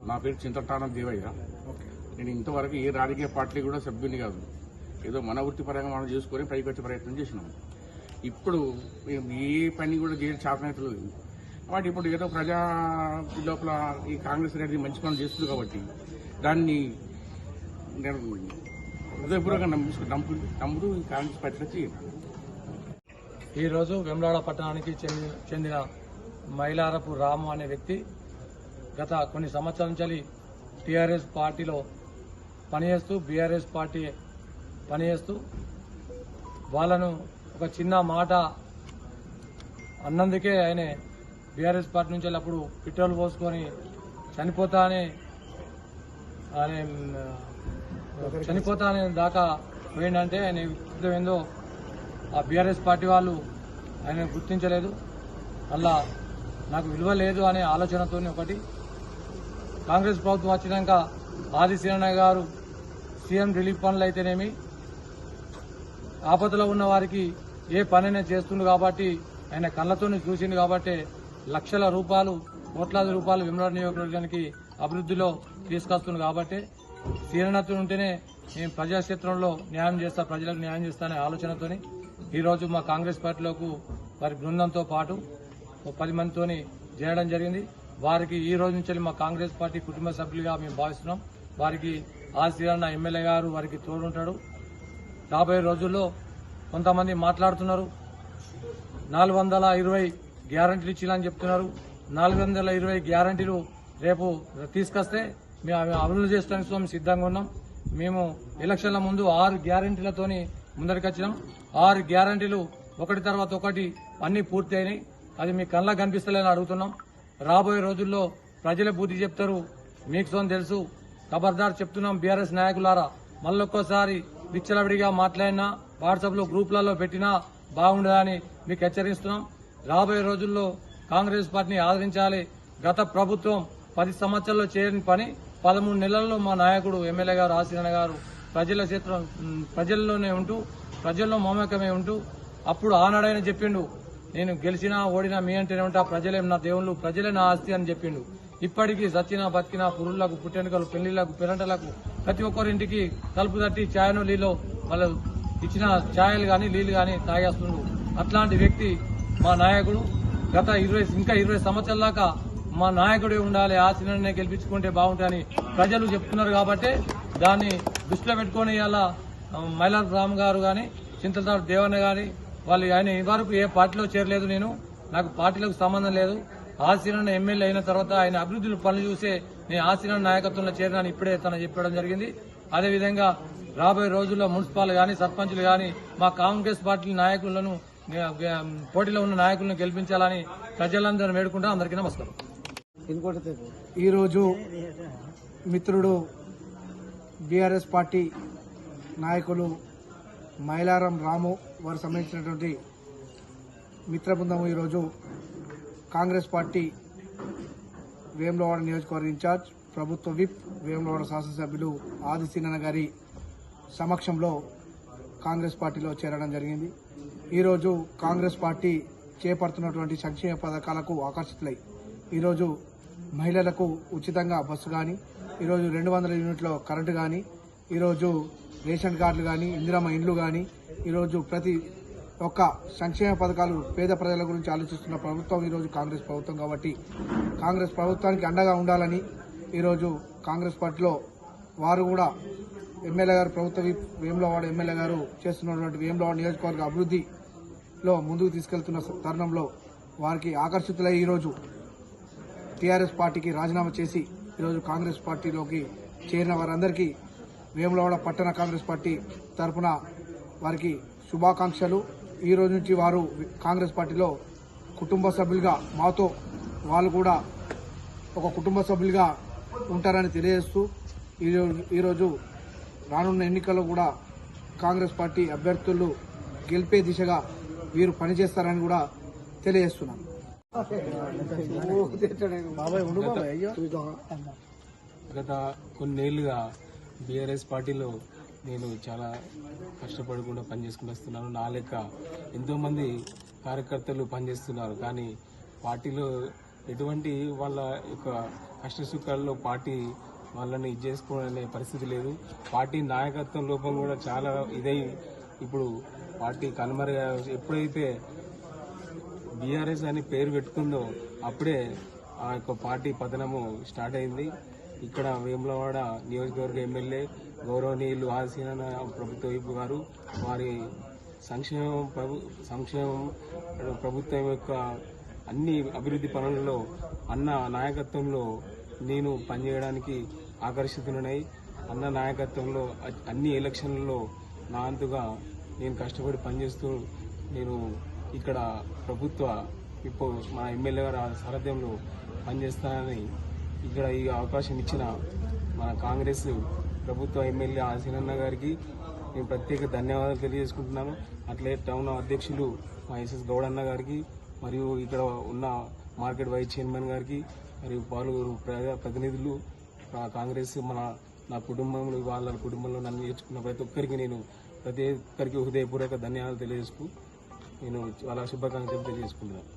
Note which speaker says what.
Speaker 1: నా పేరు చింతటానం దేవయ్య. నేను ఇంతవరకు ఏ రాజకీయ పార్టీ కూడా సభ్యుని కాదు. ఏదో మన వృత్తిపరంగా మనం చేసుకొని పైకి వచ్చే ప్రయత్నం చేసినాం. ఇప్పుడు ఏ పని కూడా చేయడం చేతనైతలేదు. కాబట్టి ఇప్పుడు ఏదో ప్రజా లోపల ఈ కాంగ్రెస్ అనేది మంచి పనులు చేస్తుంది కాబట్టి దాన్ని నేను హృదయపూర్వకంగా నమ్ముతూ ఈ కాంగ్రెస్ పార్టీలో చేయాలి.
Speaker 2: ఈరోజు వేములవాడ పట్టణానికి చెందిన మైలారపు రాము అనే వ్యక్తి గత కొన్ని సంవత్సరాల నుంచి టీఆర్ఎస్ పార్టీలో పనిచేస్తూ బీఆర్ఎస్ పార్టీ పనిచేస్తూ వాళ్ళను ఒక చిన్న మాట అన్నందుకే ఆయన బీఆర్ఎస్ పార్టీ నుంచి అప్పుడు పెట్రోల్ పోసుకొని చనిపోతా అనే దాకా పోయిందంటే ఆయన ఏందో ఆ బీఆర్ఎస్ పార్టీ వాళ్ళు ఆయన గుర్తించలేదు. అలా నాకు విలువ లేదు అనే ఆలోచనతో ఒకటి కాంగ్రెస్ ప్రభుత్వం వచ్చినాక ఆదిశీలన్న గారు సీఎం రిలీఫ్ ఫండ్లు అయితేనేమి ఆపదలో ఉన్న వారికి ఏ పనైనా చేస్తుండు కాబట్టి ఆయన కళ్ళతో చూసిండు కాబట్టి లక్షల రూపాయలు కోట్లాది రూపాయలు వేములవాడ నియోజకవర్గానికి అభివృద్ధిలో తీసుకొస్తుంది కాబట్టి సీలనతో ఉంటేనే నేను ప్రజాక్షేత్రంలో న్యాయం చేస్తా, ప్రజలకు న్యాయం చేస్తా అనే ఆలోచనతోని ఈరోజు మా కాంగ్రెస్ పార్టీలోకి వారి బృందంతో పాటు 10 మందితోని చేరడం జరిగింది. వారికి ఈ రోజు నుంచి మా కాంగ్రెస్ పార్టీ కుటుంబ సభ్యులుగా మేము భావిస్తున్నాం. వారికి ఆశీర్వాద ఎమ్మెల్యే గారు వారికి తోడుంటాడు. రాబోయే రోజుల్లో కొంతమంది మాట్లాడుతున్నారు 420 గ్యారంటీలు ఇచ్చినని చెప్తున్నారు. 420 గ్యారంటీలు రేపు తీసుకొస్తే మేము అమలు చేయడానికి మేము సిద్ధంగా ఉన్నాం. మేము ఎలక్షన్ల ముందు 6 గ్యారంటీలతోని ముందరికొచ్చినాం. 6 గ్యారంటీలు ఒకటి తర్వాత ఒకటి అన్ని పూర్తి అయినాయి. అది మీ కళ్ళకు కనిపిస్తలేని అడుగుతున్నాం. రాబోయే రోజుల్లో ప్రజలే బుద్ధి చెప్తారు. మీకు సోన్ తెలుసు. ఖబర్దార్ చెప్తున్నాం బీఆర్ఎస్ నాయకులారా, మళ్ళొక్కోసారి విచ్చలవిడిగా మాట్లాడినా వాట్సాప్ లో గ్రూపులలో పెట్టినా బాగుండదని మీకు హెచ్చరిస్తున్నాం. రాబోయే రోజుల్లో కాంగ్రెస్ పార్టీని ఆదరించాలి. గత ప్రభుత్వం 10 సంవత్సరాల్లో చేయని పని 13 నెలల్లో మా నాయకుడు ఎమ్మెల్యే గారు ఆశీర్వాద గారు ప్రజల్లోనే ఉంటూ ప్రజల్లో మమేకమే ఉంటూ అప్పుడు ఆనాడైనా చెప్పిండు, నేను గెలిచినా ఓడినా మీ అంటేనే ఉంటా, ప్రజలే నా దేవుళ్ళు, ప్రజలే నా ఆస్తి అని చెప్పిండు. ఇప్పటికీ సచ్చినా బతికినా పురుళ్లకు పుట్టెనుకలు పెళ్లిళ్లకు పెరంటలకు ప్రతి ఒక్కరింటికి తలుపు తట్టి ఛాయను నీళ్ళు వాళ్ళు ఇచ్చిన ఛాయలు గాని నీళ్లు గాని తాగేస్తుండు. అట్లాంటి వ్యక్తి మా నాయకుడు. గత 20 సంవత్సరాల దాకా మా నాయకుడే ఉండాలి, ఆశీర్వాదనే గెలిపించుకుంటే బాగుంటాయని ప్రజలు చెప్తున్నారు. కాబట్టి దాన్ని దృష్టిలో పెట్టుకుని ఇలా మైలార్ రామ్ గారు గాని చింతలతాడు దేవన్న గాని వాళ్ళు ఆయన వరకు ఏ పార్టీలో చేరలేదు. నాకు పార్టీలకు సంబంధం లేదు. ఆశీర్వాద ఎమ్మెల్యే అయిన తర్వాత ఆయన అభివృద్ధి పనులు చూసే నేను ఆశీర్వాద నాయకత్వంలో చేరినాను ఇప్పుడే తను చెప్పడం జరిగింది. అదేవిధంగా రాబోయే రోజుల్లో మున్సిపల్ గాని సర్పంచులు గాని మా కాంగ్రెస్ పార్టీ నాయకులను పోటీలో ఉన్న నాయకులను గెలిపించాలని ప్రజలందరూ వేడుకుంటా. అందరికీ నమస్కారం.
Speaker 3: ఈరోజు మిత్రుడు బీఆర్ఎస్ పార్టీ నాయకులు మైలారం రాము వారు సంబంధించినటువంటి మిత్ర బృందం ఈరోజు కాంగ్రెస్ పార్టీ వేములవాడ నియోజకవర్గ ఇన్ఛార్జ్ ప్రభుత్వ విప్ వేములవాడ శాసనసభ్యులు ఆదిశీలన్న గారి సమక్షంలో కాంగ్రెస్ పార్టీలో చేరడం జరిగింది. ఈరోజు కాంగ్రెస్ పార్టీ చేపడుతున్నటువంటి సంక్షేమ పథకాలకు ఆకర్షితులై ఈరోజు మహిళలకు ఉచితంగా బస్సు కానీ, ఈరోజు 200 యూనిట్ల కరెంటు కానీ, ఈరోజు రేషన్ కార్డులు కానీ, ఇందిరమ్మ ఇండ్లు కానీ, ఈరోజు ప్రతి ఒక్క సంక్షేమ పథకాలు పేద ప్రజల గురించి ఆలోచిస్తున్న ప్రభుత్వం ఈరోజు కాంగ్రెస్ ప్రభుత్వం. కాబట్టి కాంగ్రెస్ ప్రభుత్వానికి అండగా ఉండాలని ఈరోజు కాంగ్రెస్ పార్టీలో వారు కూడా ఎమ్మెల్యే గారు ప్రభుత్వ వేములవాడ ఎమ్మెల్యే గారు చేస్తున్నటువంటి వేములవాడ నియోజకవర్గ అభివృద్ధిలో ముందుకు తీసుకెళ్తున్న తరుణంలో వారికి ఆకర్షితులై ఈరోజు టీఆర్ఎస్ పార్టీకి రాజీనామా చేసి ఈరోజు కాంగ్రెస్ పార్టీలోకి చేరిన వారందరికీ వేములవాడ పట్టణ కాంగ్రెస్ పార్టీ తరఫున వారికి శుభాకాంక్షలు. ఈ రోజు నుంచి వారు కాంగ్రెస్ పార్టీలో కుటుంబ సభ్యులుగా మాతో వాళ్ళు కూడా ఒక కుటుంబ సభ్యులుగా ఉంటారని తెలియజేస్తూ ఈరోజు రానున్న ఎన్నికల్లో కూడా కాంగ్రెస్ పార్టీ అభ్యర్థులు గెలిపే దిశగా వీరు పనిచేస్తారని కూడా తెలియజేస్తున్నాను.
Speaker 4: గత కొన్నేళ్లుగా బీఆర్ఎస్ పార్టీలో నేను చాలా కష్టపడకుండా పనిచేసుకుని వస్తున్నాను. నా లెక్క ఎంతోమంది కార్యకర్తలు పనిచేస్తున్నారు, కానీ పార్టీలో ఎటువంటి వాళ్ళ యొక్క కష్టసుఖాల్లో పార్టీ వాళ్ళని ఇది చేసుకోవాలనే పరిస్థితి లేదు. పార్టీ నాయకత్వం లోపం కూడా చాలా ఇదై ఇప్పుడు పార్టీ కనుమరుగా ఎప్పుడైతే బీఆర్ఎస్ అని పేరు పెట్టుకుందో అప్పుడే ఆ యొక్క పార్టీ పతనము స్టార్ట్ అయింది. ఇక్కడ వేములవాడ నియోజకవర్గ ఎమ్మెల్యే గౌరవనీయులు ఆసీన ప్రభుత్వ వైపు గారు వారి సంక్షేమం ప్రభుత్వం యొక్క అన్ని అభివృద్ధి పనులలో అన్న నాయకత్వంలో నేను పనిచేయడానికి ఆకర్షితులనై అన్న నాయకత్వంలో అన్ని ఎలక్షన్లలో నా అంతుగా నేను కష్టపడి పనిచేస్తూ నేను ఇక్కడ ప్రభుత్వ ఇప్పుడు మా ఎమ్మెల్యే గారి సారథ్యంలో పనిచేస్తానని ఇక్కడ ఈ అవకాశం ఇచ్చిన మన కాంగ్రెస్ ప్రభుత్వ ఎమ్మెల్యే ఆసీనన్న గారికి నేను ప్రత్యేక ధన్యవాదాలు తెలియజేసుకుంటున్నాను. అట్లే టౌన్ అధ్యక్షులు మా ఎస్ఎస్ గౌడన్న గారికి మరియు ఇక్కడ ఉన్న మార్కెట్ వైస్ చైర్మన్ గారికి మరియు పాల్గొరు ప్రతినిధులు కాంగ్రెస్ నా కుటుంబంలో వాళ్ళ కుటుంబంలో నన్ను నేర్చుకున్న ప్రతి ఒక్కరికి నేను ప్రతి ఒక్కరికి హృదయపూర్వక ధన్యవాదాలు తెలియజేసుకు నేను చాలా శుభాకాంక్షలు తెలియజేసుకుంటున్నాను.